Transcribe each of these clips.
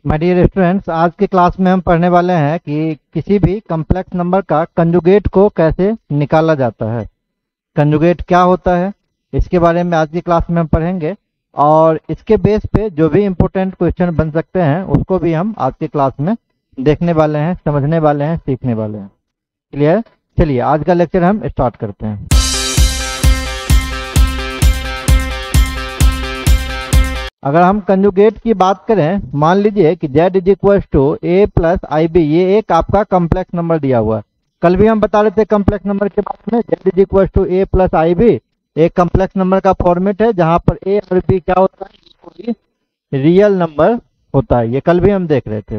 My dear students, आज के class में हम पढ़ने वाले हैं कि किसी भी कॉम्प्लेक्स नंबर का कंजुगेट को कैसे निकाला जाता है। कंजुगेट क्या होता है, इसके बारे में आज की क्लास में हम पढ़ेंगे और इसके बेस पे जो भी इम्पोर्टेंट क्वेश्चन बन सकते हैं उसको भी हम आज की क्लास में देखने वाले हैं, समझने वाले हैं, सीखने वाले हैं। क्लियर? चलिए आज का लेक्चर हम स्टार्ट करते हैं। अगर हम कंजुगेट की बात करें, मान लीजिए कि z is equal to a plus I B, ये एक आपका कॉम्प्लेक्स नंबर दिया हुआ है। कल भी हम बता रहे थे कॉम्प्लेक्स नंबर के बारे में, z is equal to a plus I B एक कॉम्प्लेक्स नंबर का फॉर्मेट है जहां पर a और b क्या होता है, रियल नंबर होता है। ये कल भी हम देख रहे थे।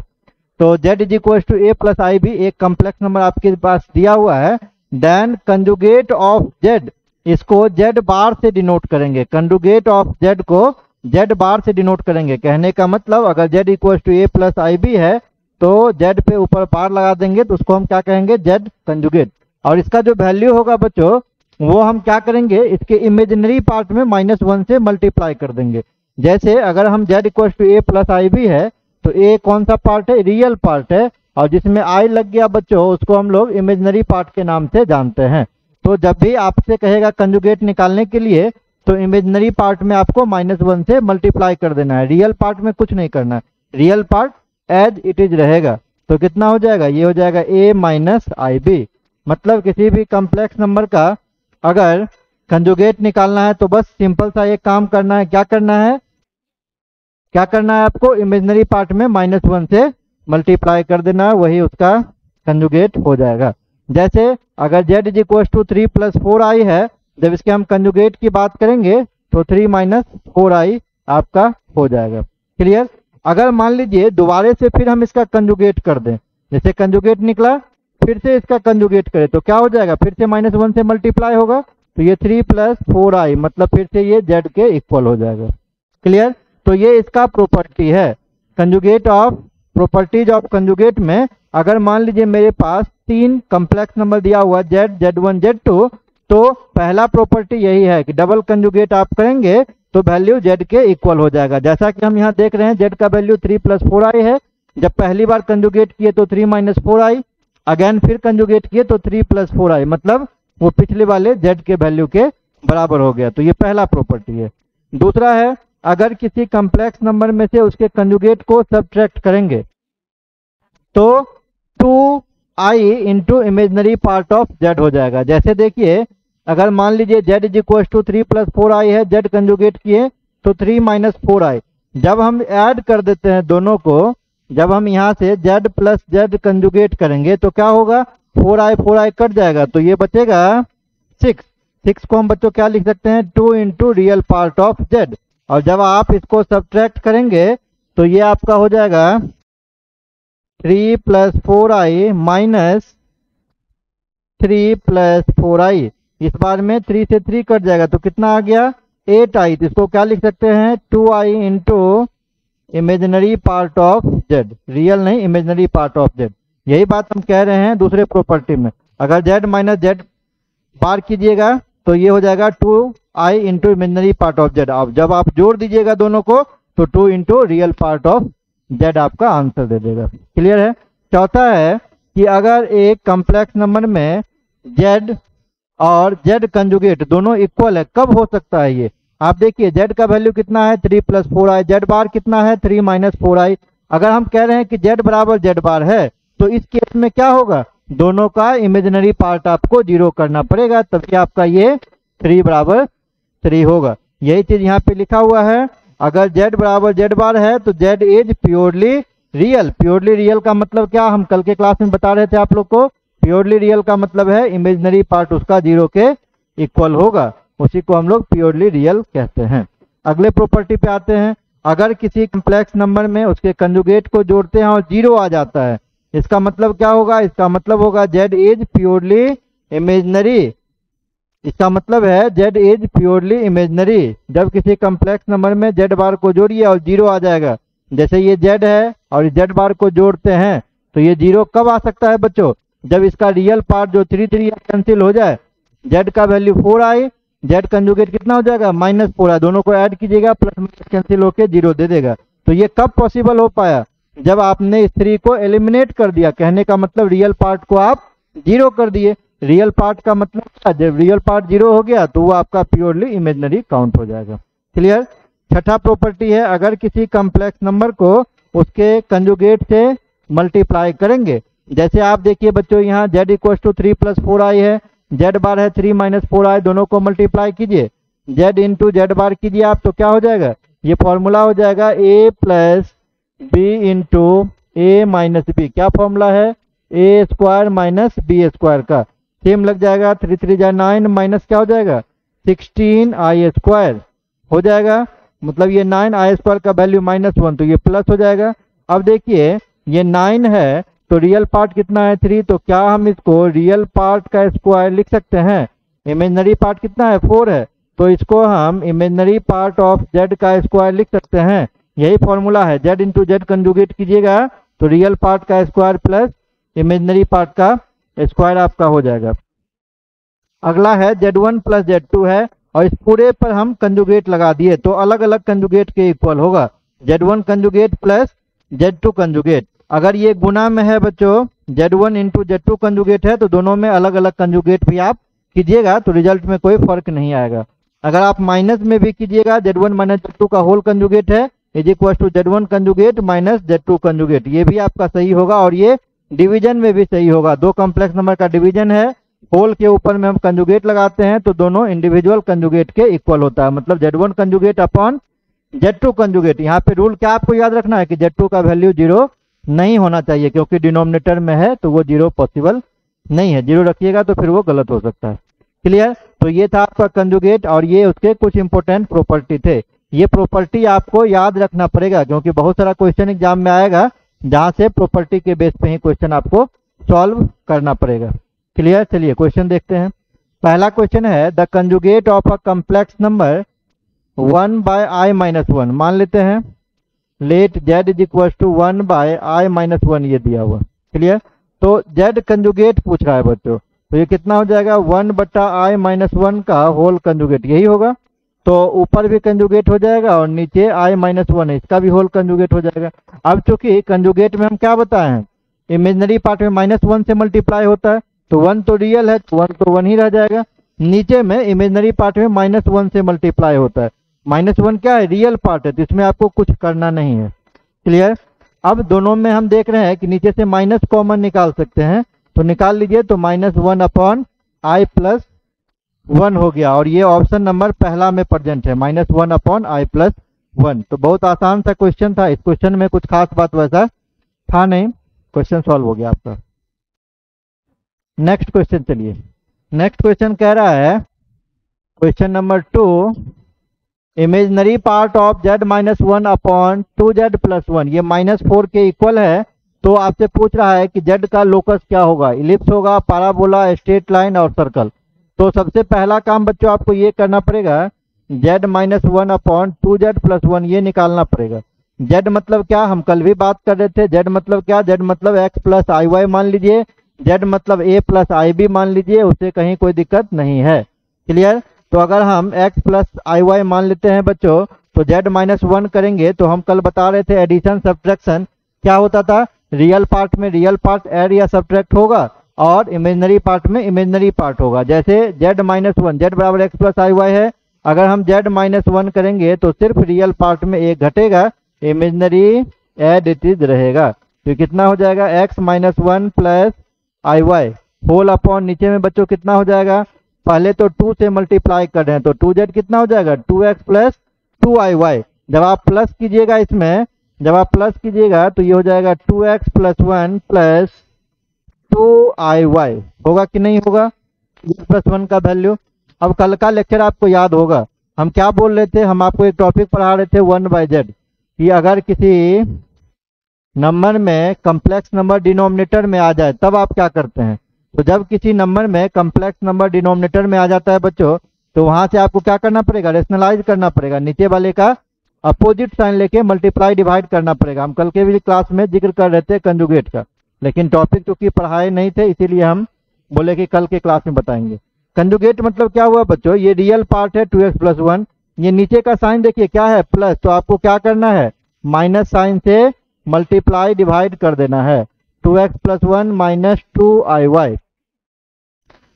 तो z is equal to a plus I B एक कॉम्प्लेक्स नंबर आपके पास दिया हुआ है। देन कंजुगेट ऑफ z, इसको z बार से डिनोट करेंगे। कंजुगेट ऑफ z को z बार से डिनोट करेंगे। कहने का मतलब अगर z equal to a plus I B है तो z पे ऊपर बार लगा देंगे तो उसको हम क्या कहेंगे, z कंजुगेट। और इसका जो वैल्यू होगा बच्चों वो हम क्या करेंगे, इसके इमेजिनरी पार्ट में -1 से मल्टीप्लाई कर देंगे। जैसे अगर हम z equal to a plus I B है तो a कौन सा पार्ट है, रियल पार्ट है, और जिसमें i लग गया बच्चों उसको हम लोग इमेजिनरी पार्ट के नाम से जानते हैं। तो जब भी आपसे कहेगा कंजुगेट निकालने के लिए तो इमेजिनरी पार्ट में आपको -1 से मल्टीप्लाई कर देना है। रियल पार्ट में कुछ नहीं करना है, real part as it is रहेगा। तो कितना हो जाएगा, ये हो जाएगा a माइनस आई बी। मतलब किसी भी कॉम्प्लेक्स नंबर का अगर कंजुगेट निकालना है तो बस सिंपल सा एक काम करना है। क्या करना है, क्या करना है आपको, इमेजिनरी पार्ट में -1 से मल्टीप्लाई कर देना है, वही उसका कंजुगेट हो जाएगा। जैसे अगर z is equal to 3 plus 4i है, जब इसके हम कंजुगेट की बात करेंगे तो 3 माइनस 4i आपका हो जाएगा। क्लियर? अगर मान लीजिए दोबारे से फिर हम इसका कंजुगेट कर दें, जैसे कंजुगेट निकला फिर से इसका कंजुगेट करें तो क्या हो जाएगा, फिर से -1 से मल्टीप्लाई होगा तो ये 3 प्लस 4i मतलब फिर से ये z के इक्वल हो जाएगा। क्लियर? तो ये इसका प्रॉपर्टी है। Conjugate of properties of conjugate में अगर मान लीजिए मेरे पास 3 कॉम्प्लेक्स नंबर दिया हुआ z, z1, z2, तो पहला प्रॉपर्टी यही है कि डबल कंजुगेट आप करेंगे तो वैल्यू z के इक्वल हो जाएगा। जैसा कि हम यहाँ देख रहे हैं z का वैल्यू 3 प्लस 4i है। जब पहली बार कंजुगेट किए तो 3 माइनस 4i, अगेन फिर कंजुगेट किए तो 3 प्लस 4i, मतलब वो पिछले वाले z के वैल्यू के बराबर हो गया। तो ये पहला प्रॉपर्टी है। दूसरा है, अगर किसी कॉम्प्लेक्स नंबर में से उसके कंजुगेट को सब्ट्रैक्ट करेंगे तो 2i into imaginary part of z हो जाएगा। जैसे देखिए अगर मान लीजिए z is equal to 3 plus 4i है, z कंजुगेट किए तो 3 माइनस 4i। जब हम ऐड कर देते हैं दोनों को, जब हम यहाँ से z प्लस z कंजुगेट करेंगे तो क्या होगा, 4i कट जाएगा तो ये बचेगा 6 को हम बच्चों क्या लिख सकते हैं, 2 into real part of z। और जब आप इसको सब्ट्रैक्ट करेंगे तो ये आपका हो जाएगा 3 plus 4i minus 3 plus 4i। इस बार में 3 से 3 कट जाएगा तो कितना आ गया, 8i। तो इसको क्या लिख सकते हैं, 2i into imaginary part of z, real नहीं इमेजिनरी पार्ट ऑफ z। यही बात हम कह रहे हैं दूसरे प्रॉपर्टी में। अगर z माइनस z बार कीजिएगा तो ये हो जाएगा 2i into imaginary part of z। अब जब आप जोड़ दीजिएगा दोनों को तो 2 into real part of z आपका आंसर दे देगा। क्लियर है? चौथा है कि अगर एक कॉम्प्लेक्स नंबर में z और z कंजुगेट दोनों इक्वल है, कब हो सकता है ये, आप देखिए z का वैल्यू कितना है 3 प्लस 4i, z बार कितना है 3 माइनस 4i। अगर हम कह रहे हैं कि z बराबर z बार है तो इस केस में क्या होगा, दोनों का इमेजिनरी पार्ट आपको 0 करना पड़ेगा, तभी आपका ये 3 बराबर 3 होगा। यही चीज यहाँ पे लिखा हुआ है। अगर z बराबर z बार है तो z is purely real. Purely real का मतलब क्या, हम कल के क्लास में बता रहे थे आप लोग को, प्योरली रियल का मतलब है इमेजिनरी पार्ट उसका 0 के इक्वल होगा, उसी को हम लोग प्योरली रियल कहते हैं। अगले प्रॉपर्टी पे आते हैं। अगर किसी कॉम्प्लेक्स नंबर में उसके कंजुगेट को जोड़ते हैं और 0 आ जाता है, इसका मतलब क्या होगा, इसका मतलब होगा z इज प्योरली इमेजिनरी। इसका मतलब है z इज प्योरली इमेजिनरी। जब किसी कॉम्प्लेक्स नंबर में z बार को जोड़िए और 0 आ जाएगा, जैसे ये z है और z बार को जोड़ते हैं तो ये 0 कब आ सकता है बच्चों, जब इसका रियल पार्ट जो 3 कैंसिल हो जाए। z का वैल्यू 4i, z कंजुगेट कितना हो जाएगा -4i, दोनों को ऐड कीजिएगा प्लस माइनस कैंसिल होके 0 दे देगा। तो ये कब पॉसिबल हो पाया, जब आपने इस 3 को एलिमिनेट कर दिया, कहने का मतलब रियल पार्ट को आप 0 कर दिए। रियल पार्ट का मतलब क्या, जब रियल पार्ट 0 हो गया तो वो आपका प्योरली इमेजिनरी काउंट हो जाएगा। क्लियर। छठा प्रॉपर्टी है, अगर किसी कॉम्प्लेक्स नंबर को उसके कंजुगेट से मल्टीप्लाई करेंगे, जैसे आप देखिए बच्चों यहाँ z इक्वल टू 3 + 4i है, z बार है 3 - 4i, दोनों को मल्टीप्लाई कीजिए, z इंटू जेड बार कीजिए आप, तो क्या हो जाएगा, ये फॉर्मूला हो जाएगा a + b into a - b। क्या फॉर्मूला है, a² - b² का। सेम लग जाएगा, 3 3 जा 9 माइनस क्या हो जाएगा 16i² हो जाएगा। मतलब ये 9i² का वैल्यू -1, तो ये प्लस हो जाएगा। अब देखिए ये 9 है तो रियल पार्ट कितना है 3, तो क्या हम इसको रियल पार्ट का स्क्वायर लिख सकते हैं। इमेजिनरी पार्ट कितना है 4 है, तो इसको हम इमेजिनरी पार्ट ऑफ z का स्क्वायर लिख सकते हैं। यही फॉर्मूला है, z इंटू जेड कंजुगेट कीजिएगा तो रियल पार्ट का स्क्वायर प्लस इमेजिनरी पार्ट का स्क्वायर आपका हो जाएगा। अगला है z1 + z2 है, और इस पूरे पर हम कंजुगेट लगा दिए तो अलग अलग कंजुगेट के इक्वल होगा, z1 conjugate plus z2 conjugate. अगर ये गुना में है बच्चों, z1 इंटू z2 कंजुगेट है, तो दोनों में अलग अलग कंजुगेट भी आप कीजिएगा तो रिजल्ट में कोई फर्क नहीं आएगा। अगर आप माइनस में भी कीजिएगा, z1 - z2 का होल कंजुगेट है is equal to z1 conjugate minus z2 conjugate, ये भी आपका सही होगा। और ये डिवीजन में भी सही होगा, दो कॉम्प्लेक्स नंबर का डिवीजन है, होल के ऊपर में हम कंजुगेट लगाते हैं तो दोनों इंडिविजुअल कंजुगेट के इक्वल होता है, मतलब z1 conjugate upon z2 conjugate. यहाँ पे रूल क्या आपको याद रखना है कि z2 का वैल्यू 0 नहीं होना चाहिए, क्योंकि डिनोमिनेटर में है तो वो 0 पॉसिबल नहीं है, 0 रखिएगा तो फिर वो गलत हो सकता है। क्लियर। तो ये था आपका कंजुगेट, और ये उसके कुछ इंपॉर्टेंट प्रॉपर्टी थे। ये प्रॉपर्टी आपको याद रखना पड़ेगा, क्योंकि बहुत सारा क्वेश्चन एग्जाम में आएगा जहां से प्रॉपर्टी के बेस पे ही क्वेश्चन आपको सॉल्व करना पड़ेगा। क्लियर। चलिए क्वेश्चन देखते हैं। पहला क्वेश्चन है, the conjugate of a complex number 1/i-1, मान लेते हैं let z is equal to 1/i-1 ये दिया हुआ। क्लियर। तो z कंजुगेट पूछ रहा है बच्चों, तो ये कितना हो जाएगा 1/i-1 का होल कंजुगेट, यही होगा। तो ऊपर भी कंजुगेट हो जाएगा और नीचे i-1 है, इसका भी होल कंजुगेट हो जाएगा। अब चूंकि कंजुगेट में हम क्या बताए हैं, इमेजिनरी पार्ट में -1 से मल्टीप्लाई होता है, तो 1 तो रियल है तो 1 तो 1 ही रह जाएगा। नीचे में इमेजिनरी पार्ट में -1 से मल्टीप्लाई होता है, -1 क्या है रियल पार्ट है, तो इसमें आपको कुछ करना नहीं है। क्लियर। अब दोनों में हम देख रहे हैं कि नीचे से माइनस कॉमन निकाल सकते हैं, तो निकाल लीजिए, तो -1/i+1 हो गया, और ये ऑप्शन नंबर पहला में प्रेजेंट है, -1/i+1। तो बहुत आसान सा क्वेश्चन था, इस क्वेश्चन में कुछ खास बात वैसा था नहीं, क्वेश्चन सॉल्व हो गया आपका। नेक्स्ट क्वेश्चन चलिए। नेक्स्ट क्वेश्चन कह रहा है, question number 2, imaginary part of z-1 upon 2z+1, ये -4 के इक्वल है। तो आपसे पूछ रहा है कि z का लोकस क्या होगा, इलिप्स होगा, पैराबोला, स्ट्रेट लाइन और सर्कल। तो सबसे पहला काम बच्चों आपको ये करना पड़ेगा, z-1 अपॉन 2z+1 ये निकालना पड़ेगा। z मतलब क्या, हम कल भी बात कर रहे थे, z मतलब क्या, z मतलब x + iy मान लीजिए, z मतलब a + ib मान लीजिए, उससे कहीं कोई दिक्कत नहीं है। क्लियर। तो अगर हम x + iy मान लेते हैं बच्चों, तो z-1 करेंगे तो हम कल बता रहे थे एडिशन सब्ट्रैक्शन क्या होता था, रियल पार्ट में रियल पार्ट ऐड या सब्ट्रैक्ट होगा और इमेजिनरी पार्ट में इमेजिनरी पार्ट होगा। जैसे z-1 z बराबर x + iy है, अगर हम z-1 करेंगे तो सिर्फ रियल पार्ट में एक घटेगा, इमेजिनरी एड इट इज रहेगा। तो कितना हो जाएगा x - 1 + iy होल अपॉन नीचे में बच्चों कितना हो जाएगा, पहले तो 2 से मल्टीप्लाई कर रहे हैं तो 2z कितना हो जाएगा 2x + 2iy। जब आप प्लस कीजिएगा इसमें, जब आप प्लस कीजिएगा तो ये हो जाएगा 2x + 1 + 2iy, होगा कि नहीं होगा +1 का वैल्यू। अब कल का लेक्चर आपको याद होगा, हम क्या बोल रहे थे, हम आपको एक टॉपिक पढ़ा रहे थे 1/z, कि अगर किसी नंबर में कॉम्प्लेक्स नंबर डिनोमिनेटर में आ जाए तब आप क्या करते हैं। तो जब किसी नंबर में कॉम्प्लेक्स नंबर डिनोमिनेटर में आ जाता है बच्चों, तो वहां से आपको क्या करना पड़ेगा, रेशनलाइज करना पड़ेगा, नीचे वाले का अपोजिट साइन लेके मल्टीप्लाई डिवाइड करना पड़ेगा। हम कल के भी क्लास में जिक्र कर रहे थे कंजुगेट का, लेकिन टॉपिक चूंकि पढ़ाए नहीं थे इसीलिए हम बोले कि कल के क्लास में बताएंगे। कंजुगेट मतलब क्या हुआ बच्चों, ये रियल पार्ट है 2x + 1, ये नीचे का साइन देखिए क्या है प्लस, तो आपको क्या करना है माइनस साइन से मल्टीप्लाई डिवाइड कर देना है 2x + 1 माइनस 2iy।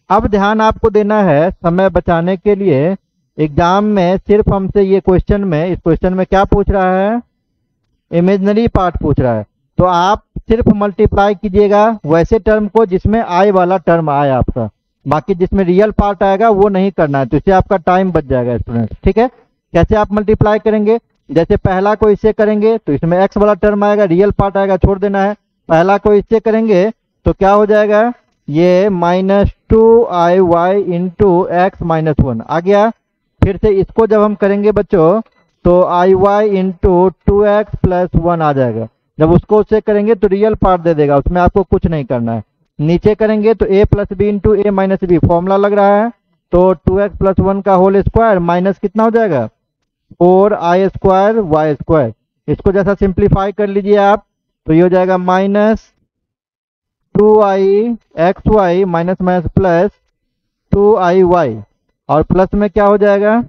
अब ध्यान आपको देना है समय बचाने के लिए, एग्जाम में सिर्फ हमसे ये क्वेश्चन में, इस क्वेश्चन में क्या पूछ रहा है, इमेजिनरी पार्ट पूछ रहा है। तो आप सिर्फ मल्टीप्लाई कीजिएगा वैसे टर्म को जिसमें आई वाला टर्म आए आपका, बाकी जिसमें रियल पार्ट आएगा वो नहीं करना है, तो इससे आपका टाइम बच जाएगा स्टूडेंट्स। ठीक है, कैसे आप मल्टीप्लाई करेंगे, जैसे पहला को इससे करेंगे तो इसमें x वाला टर्म आएगा, रियल पार्ट आएगा, छोड़ देना है। पहला को इससे करेंगे तो क्या हो जाएगा, ये -2iy इंटू एक्स माइनस 1 आ गया। फिर से इसको जब हम करेंगे बच्चों तो iy इंटू 2x + 1 आ जाएगा। जब उसको उससे करेंगे तो रियल पार्ट दे देगा, उसमें आपको कुछ नहीं करना है। नीचे करेंगे तो a + b into a minus b formula लग रहा है, तो 2x + 1 का होल स्क्वायर माइनस कितना हो जाएगा 4i² y²। इसको जैसा सिंप्लीफाई कर लीजिए आप तो ये हो जाएगा -2ixy minus minus plus 2iy, और प्लस में क्या हो जाएगा,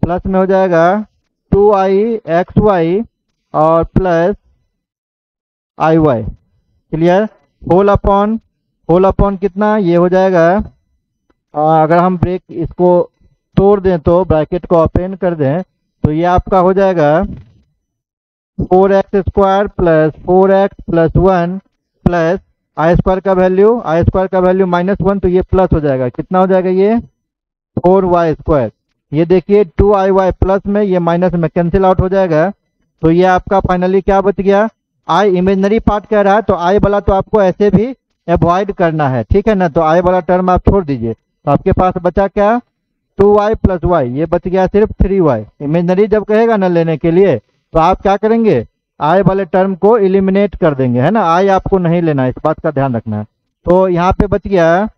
प्लस में हो जाएगा 2ixy और plus iy। Clear, whole upon कितना, ये हो जाएगा अगर हम ब्रेक इसको तोड़ दें तो ब्रैकेट को ओपन कर दें तो ये आपका हो जाएगा 4x² + 4x + 1 प्लस i² का वैल्यू -1, तो ये प्लस हो जाएगा, कितना हो जाएगा ये 4y²। ये देखिए 2iy प्लस में ये माइनस में कैंसिल आउट हो जाएगा, तो ये आपका फाइनली क्या बच गया, i इमेजिनरी पार्ट कह रहा है तो i वाला तो आपको ऐसे भी अवॉइड करना है, ठीक है ना, तो i वाला टर्म आप छोड़ दीजिए। तो आपके पास बचा क्या 2y + y, ये बच गया सिर्फ 3y। इमेजिनरी जब कहेगा ना लेने के लिए तो आप क्या करेंगे, i वाले टर्म को एलिमिनेट कर देंगे, है ना, i आपको नहीं लेना, इस बात का ध्यान रखना है। तो यहाँ पे बच गया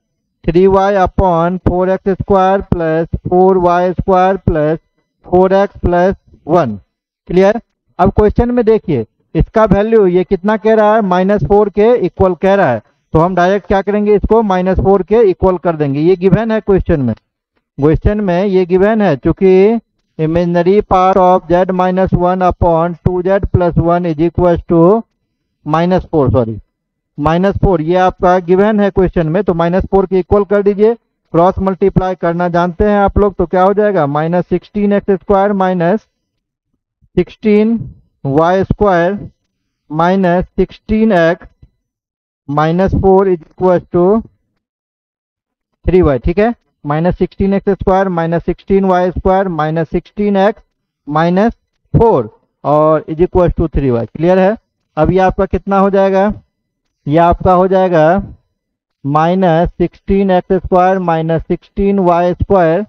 3y upon 4x² + 4y² + 4x + 1। Clear. अब क्वेश्चन में देखिए इसका वैल्यू ये कितना कह रहा है, -4 के इक्वल कह रहा है, तो हम डायरेक्ट क्या करेंगे, इसको -4 के इक्वल कर देंगे। ये गिवन है क्वेश्चन में ये गिवन है, चूंकि imaginary part of z - 1 upon 2z + 1 is equal to -4 ये आपका गिवन है क्वेश्चन में, तो -4 के इक्वल कर दीजिए। क्रॉस मल्टीप्लाई करना जानते हैं आप लोग, तो क्या हो जाएगा -16x² - 16y² -16x - 4 is equal to 3y। ठीक है, -16x² - 16y² -16x - 4 और is equal to 3y। Clear है। अब ये आपका कितना हो जाएगा, ये आपका हो जाएगा -16x² - 16y²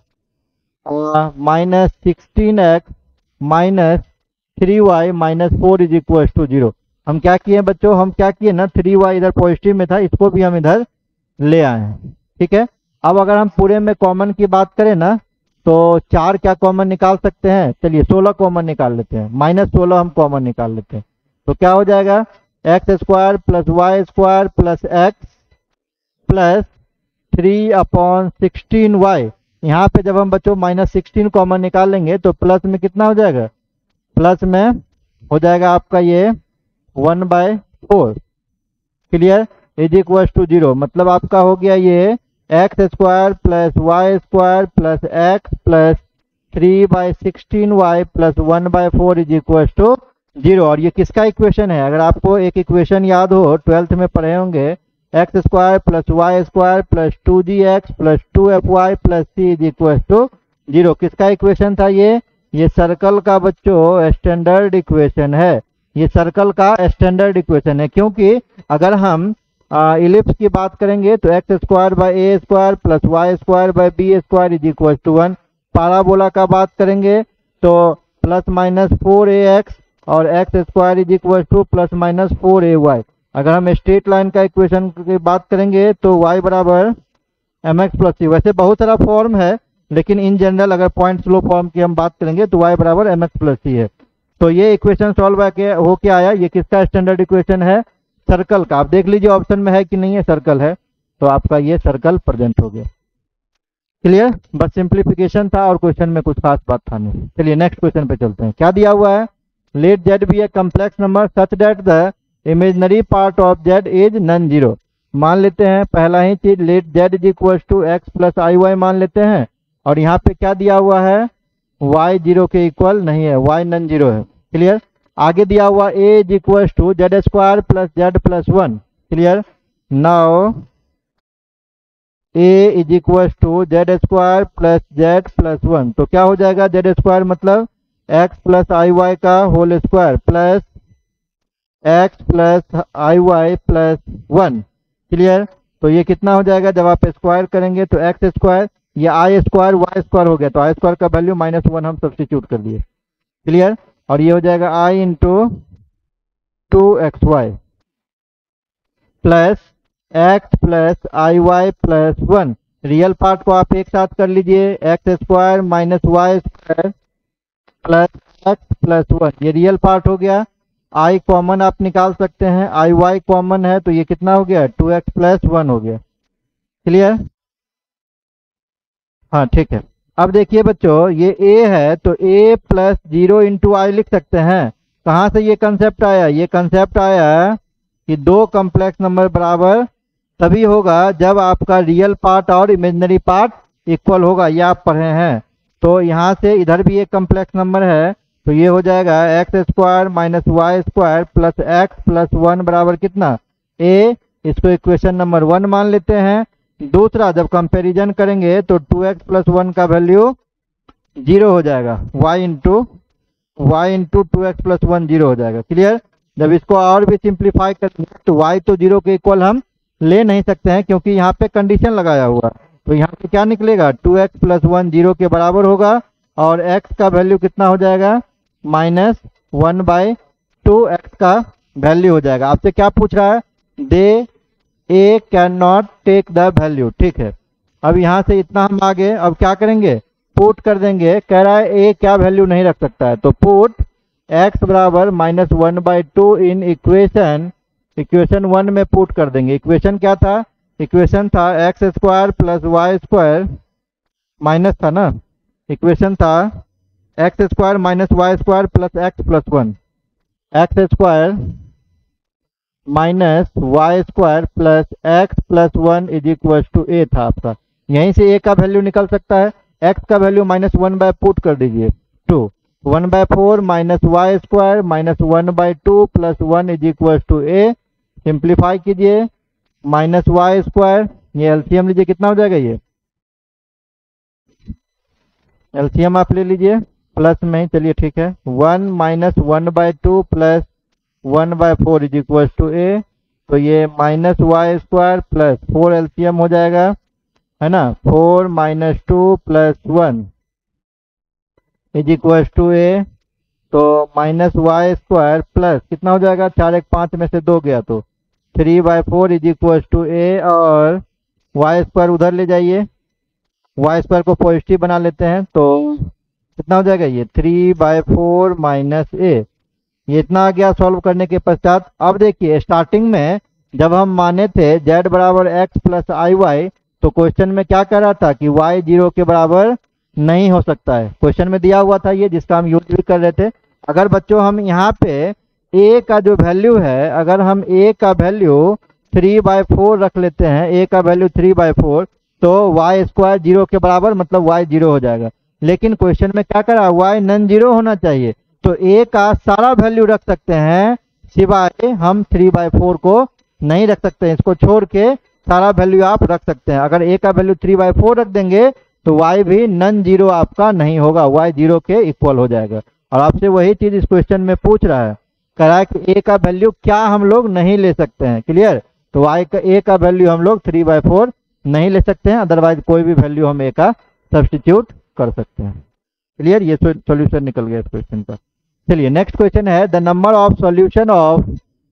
-16x - 3y - 4 is equal to 0। हम क्या किए बच्चों, हम क्या किए ना, 3y इधर पॉजिटिव में था, इसको भी हम इधर ले आए हैं। ठीक है, अब अगर हम पूरे में कॉमन की बात करें ना तो 4 क्या कॉमन निकाल सकते हैं, चलिए 16 कॉमन निकाल लेते हैं, -16 हम कॉमन निकाल लेते हैं, तो क्या हो जाएगा x² + y² + x plus 3/16y। यहाँ पे जब हम बच्चों -16 कॉमन निकालेंगे तो प्लस में कितना हो जाएगा, प्लस में हो जाएगा आपका ये 1/4। क्लियर, इज इक्वल टू 0, मतलब आपका हो गया ये x² + y² + x plus 3/16y + 1/4 is equal to 0। और ये किसका इक्वेशन है, अगर आपको एक इक्वेशन याद हो 12th में पढ़े होंगे, x² + y² + 2gx + 2fy + c is equal to 0। किसका इक्वेशन था ये सर्कल का बच्चों स्टैंडर्ड इक्वेशन है, ये सर्कल का स्टैंडर्ड इक्वेशन है, क्योंकि अगर हम इलिप्स की बात करेंगे तो x² a² + y² b² is equal to 1। Parabola का बात करेंगे तो ±4ax और x² is equal to ±4ay। अगर हम स्ट्रेट लाइन का इक्वेशन की बात करेंगे तो y बराबर mx + c। वैसे बहुत सारा फॉर्म है, लेकिन इन जनरल अगर पॉइंट स्लो फॉर्म की हम बात करेंगे तो y बराबर mx + c है। तो ये इक्वेशन सॉल्व हो के आया, ये किसका स्टैंडर्ड इक्वेशन है, सर्कल का। आप देख लीजिए ऑप्शन में है कि नहीं है, सर्कल है, तो आपका ये सर्कल प्रेजेंट हो गया। क्लियर, बस सिंप्लीफिकेशन था और क्वेश्चन में कुछ खास बात था नहीं। चलिए नेक्स्ट क्वेश्चन पे चलते हैं। क्या दिया हुआ है, let z be a complex number such that the imaginary part of z is non zero. मान लेते हैं पहला ही चीज, let z is equal to x plus i y मान लेते हैं, और यहाँ पे क्या दिया हुआ है, y जीरो के इक्वल नहीं है, y नॉन जीरो है। क्लियर। आगे दिया हुआ a is equal to z square plus z plus one. Clear. Now a is equal to z square plus z plus one, तो क्या हो जाएगा, जेड स्क्वायर मतलब x प्लस आई वाई का whole square plus x plus i y plus one. Clear. तो ये कितना हो जाएगा, जब आप स्क्वायर करेंगे तो एक्स स्क्वायर, ये आई स्क्वायर वाई स्क्वायर हो गया, तो आई स्क्वायर का वैल्यू -1 हम सब्स्टिट्यूट कर दिए। क्लियर। और ये हो जाएगा i into 2xy plus x plus i y plus one. Real part को आप एक साथ कर लीजिए, x square minus y square plus x plus one, ये रियल पार्ट हो गया। आई कॉमन आप निकाल सकते हैं, आई वाई कॉमन है, तो ये कितना हो गया, 2x प्लस वन हो गया। क्लियर। हाँ ठीक है। अब देखिए बच्चों, ये a है तो a प्लस जीरो इंटू आई लिख सकते हैं। कहाँ से ये कंसेप्ट आया, ये कंसेप्ट आया कि दो कॉम्प्लेक्स नंबर बराबर तभी होगा जब आपका रियल पार्ट और इमेजिनरी पार्ट इक्वल होगा, ये आप पढ़े हैं। तो यहाँ से इधर भी एक कॉम्प्लेक्स नंबर है, तो ये हो जाएगा x square minus y square plus x plus one बराबर कितना, a। इसको इक्वेशन नंबर 1 मान लेते हैं। दूसरा, जब कंपैरिजन करेंगे तो 2x प्लस वन का वैल्यू 0 हो जाएगा, y into 2x plus one 0 हो जाएगा। क्लियर। जब इसको और भी सिंप्लीफाई करेंगे तो y तो 0 के इक्वल हम ले नहीं सकते हैं, क्योंकि यहाँ पे कंडीशन लगाया हुआ, तो यहाँ पे क्या निकलेगा, 2x प्लस वन 0 के बराबर होगा, और x का वैल्यू कितना हो जाएगा, -1/2 x का वैल्यू हो जाएगा। आपसे क्या पूछ रहा है, they a can not take the value. ठीक है। अब यहाँ से इतना हम आगे, अब क्या करेंगे, पुट कर देंगे। कह रहा है a क्या वैल्यू नहीं रख सकता है, तो पुट x बराबर -1/2 इन इक्वेशन 1 में पुट कर देंगे। इक्वेशन क्या था, इक्वेशन था x square plus y square, minus था ना, इक्वेशन था x square minus y square plus x plus one, x square minus y square plus x plus one is equal to a था आपका। यहीं से ए का वैल्यू निकल सकता है, एक्स का वैल्यू -1 बाय पुट कर दीजिए 2, 1/4 minus y square minus 1/2 plus one is equal to a. Simplify कीजिए, माइनस वाई स्क्वायर, ये एलसीएम लीजिए, कितना हो जाएगा, ये एलसीएम आप ले लीजिए प्लस में, चलिए ठीक है, 1 minus 1/2 plus 1/4 is equal to a, तो ये minus y square plus 4 LCM हो जाएगा, है ना, 4 minus 2 plus 1 is equal to a, तो माइनस वाई स्क्वायर प्लस कितना हो जाएगा, 4 1 5 में से 2 गया तो 3/4 इज इक्वल टू ए, और वाई स्क्वायर उधर ले जाइए, वाई स्क्वायर को पॉजिटिव बना लेते हैं, तो कितना हो जाएगा, ये 3/4 माइनस ए। ये इतना आ गया सॉल्व करने के पश्चात। अब देखिए, स्टार्टिंग में जब हम माने थे z बराबर x प्लस आई वाई, तो क्वेश्चन में क्या कह रहा था कि y 0 के बराबर नहीं हो सकता है। क्वेश्चन में दिया हुआ था ये, जिसका हम यूज भी कर रहे थे। अगर बच्चों हम यहाँ पे a का जो वैल्यू है, अगर हम a का वैल्यू 3/4 रख लेते हैं, a का वैल्यू 3/4, तो y स्क्वायर 0 के बराबर, मतलब y 0 हो जाएगा। लेकिन क्वेश्चन में क्या करा, y नॉन जीरो होना चाहिए, तो a का सारा वैल्यू रख सकते हैं, सिवाय हम 3/4 को नहीं रख सकते हैं। इसको छोड़ के सारा वैल्यू आप रख सकते हैं। अगर a का वैल्यू 3/4 रख देंगे तो y भी नॉन जीरो आपका नहीं होगा, y 0 के इक्वल हो जाएगा। और आपसे वही चीज इस क्वेश्चन में पूछ रहा है, कह रहा है कि a का वैल्यू क्या हम लोग नहीं ले सकते हैं। क्लियर। तो a का वैल्यू हम लोग 3/4 नहीं ले सकते हैं, अदरवाइज कोई भी वैल्यू हम a का सब्स्टिट्यूट कर सकते हैं। क्लियर। ये सॉल्यूशन निकल गया इस क्वेश्चन का। चलिए नेक्स्ट क्वेश्चन है, the number of solution of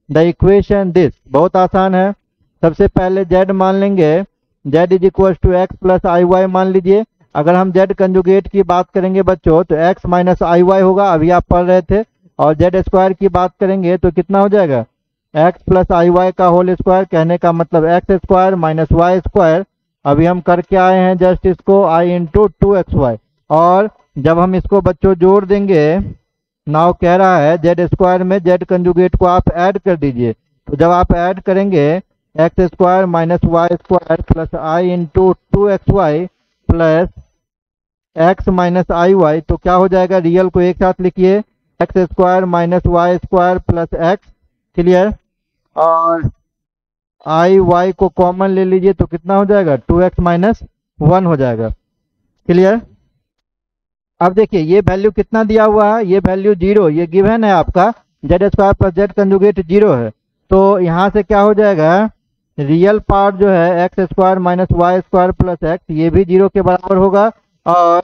the equation this. बहुत आसान है। सबसे पहले z मान लेंगे, z is equal to x plus i y मान लीजिए। अगर हम z कंजुगेट की बात करेंगे बच्चों, तो x माइनस आई वाई होगा, अभी आप पढ़ रहे थे। और z स्क्वायर की बात करेंगे तो कितना हो जाएगा, x प्लस आई वाई का होल स्क्वायर, कहने का मतलब x square minus y square. अभी हम करके आए हैं जस्ट इसको, i इंटू 2xy। और जब हम इसको बच्चों जोड़ देंगे नाउ कह रहा है जेड स्क्वायर में जेड कंजुगेट को आप ऐड कर दीजिए। तो जब आप ऐड करेंगे x square minus y square plus i into 2xy plus x minus i y, तो क्या हो जाएगा, रियल को एक साथ लिखिए, x square minus y square plus x, clear, और आई वाई को कॉमन ले लीजिए तो कितना हो जाएगा 2x माइनस 1 हो जाएगा, क्लियर। अब देखिए ये वैल्यू कितना दिया हुआ है, ये वैल्यू 0, ये गिवन है आपका Z square plus Z conjugate 0 है। तो यहाँ से क्या हो जाएगा, रियल पार्ट जो है x square minus y square plus x ये भी 0 के बराबर होगा, और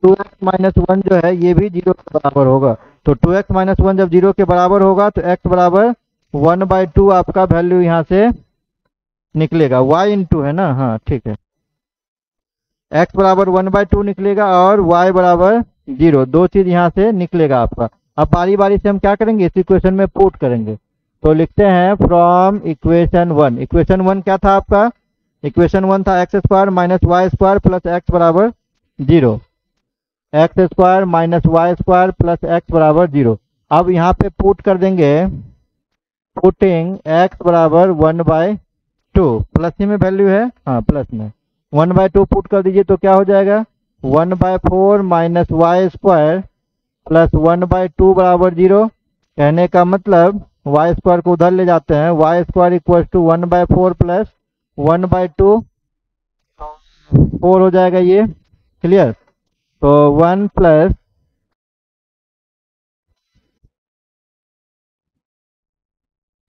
2x माइनस 1 जो है ये भी 0 के बराबर होगा। तो 2x माइनस 1 जब 0 के बराबर होगा तो x बराबर 1/2 आपका वैल्यू यहाँ से निकलेगा, y इंटू है ना, हाँ ठीक है, x बराबर 1/2 निकलेगा और y बराबर 0, दो चीज यहाँ से निकलेगा आपका। अब बारी बारी से हम क्या करेंगे, इस इक्वेशन में पुट करेंगे। तो लिखते हैं फ्रॉम इक्वेशन 1, इक्वेशन 1 क्या था आपका, इक्वेशन 1 था x square minus y square plus x बराबर 0, x square minus y square plus x बराबर 0। अब यहाँ पे पुट कर देंगे, पुटिंग x बराबर 1/2, प्लस ही में वैल्यू है, हाँ प्लस में 1/2 पुट कर दीजिए तो क्या हो जाएगा 1/4 माइनस वाई स्क्वायर प्लस 1/2 बराबर 0। कहने का मतलब वाई स्क्वायर को उधर ले जाते हैं, y square equal to 1/4 plus 1/2, 4 हो जाएगा ये, क्लियर। तो 1 प्लस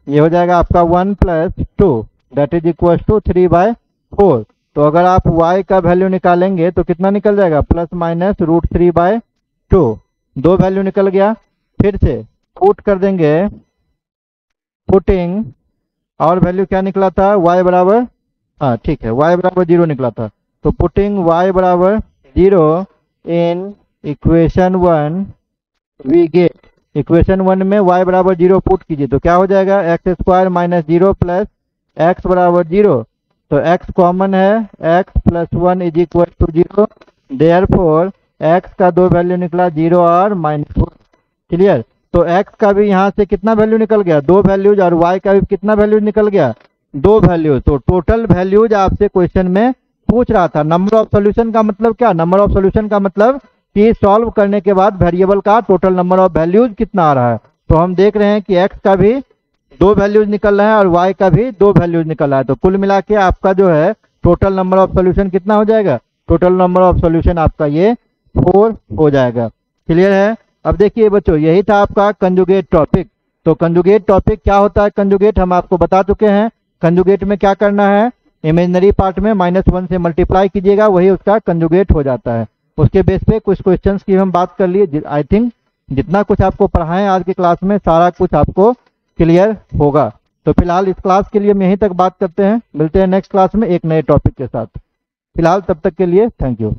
ये हो जाएगा आपका 1 plus 2 that is equal to 3/4। तो अगर आप y का वैल्यू निकालेंगे तो कितना निकल जाएगा, प्लस माइनस √3/2, दो वैल्यू निकल गया। फिर से पुट कर देंगे, पुटिंग, और वैल्यू क्या निकला था, y बराबर, हाँ ठीक है, y बराबर 0 निकला था। तो पुटिंग y बराबर 0 in equation 1 we get, equation 1 में y बराबर 0 पुट कीजिए तो क्या हो जाएगा, x square minus 0 plus x बराबर 0। तो x कॉमन है, x प्लस 1 is equal to 0, therefore x का दो वैल्यू निकला 0 और -4, क्लियर। तो x का भी यहाँ से कितना वैल्यू निकल गया, दो वैल्यूज, और y का भी कितना वैल्यूज निकल गया, दो वैल्यूज। तो टोटल वैल्यूज आपसे क्वेश्चन में पूछ रहा था। नंबर ऑफ सॉल्यूशन का मतलब क्या, नंबर ऑफ सॉल्यूशन का मतलब कि सॉल्व करने के बाद वेरिएबल का टोटल नंबर ऑफ वैल्यूज कितना आ रहा है। तो हम देख रहे हैं कि x का भी दो वैल्यूज निकल रहा है और y का भी दो वैल्यूज निकल रहा है। तो कुल मिला के आपका जो है टोटल नंबर ऑफ सॉल्यूशन कितना हो जाएगा, टोटल नंबर ऑफ सॉल्यूशन आपका ये 4 हो जाएगा, क्लियर है। अब देखिए बच्चों यही था आपका कंजुगेट टॉपिक। तो कंजुगेट टॉपिक क्या होता है, कंजुगेट हम आपको बता चुके हैं। कंजुगेट में क्या करना है, इमेजिनरी पार्ट में -1 से मल्टीप्लाई कीजिएगा, वही उसका कंजुगेट हो जाता है। उसके बेस पे कुछ क्वेश्चंस की हम बात कर लिए। आई थिंक जितना कुछ आपको पढ़ाएं आज की क्लास में सारा कुछ आपको क्लियर होगा। तो फिलहाल इस क्लास के लिए हम यहीं तक बात करते हैं, मिलते हैं नेक्स्ट क्लास में एक नए टॉपिक के साथ। फिलहाल तब तक के लिए थैंक यू।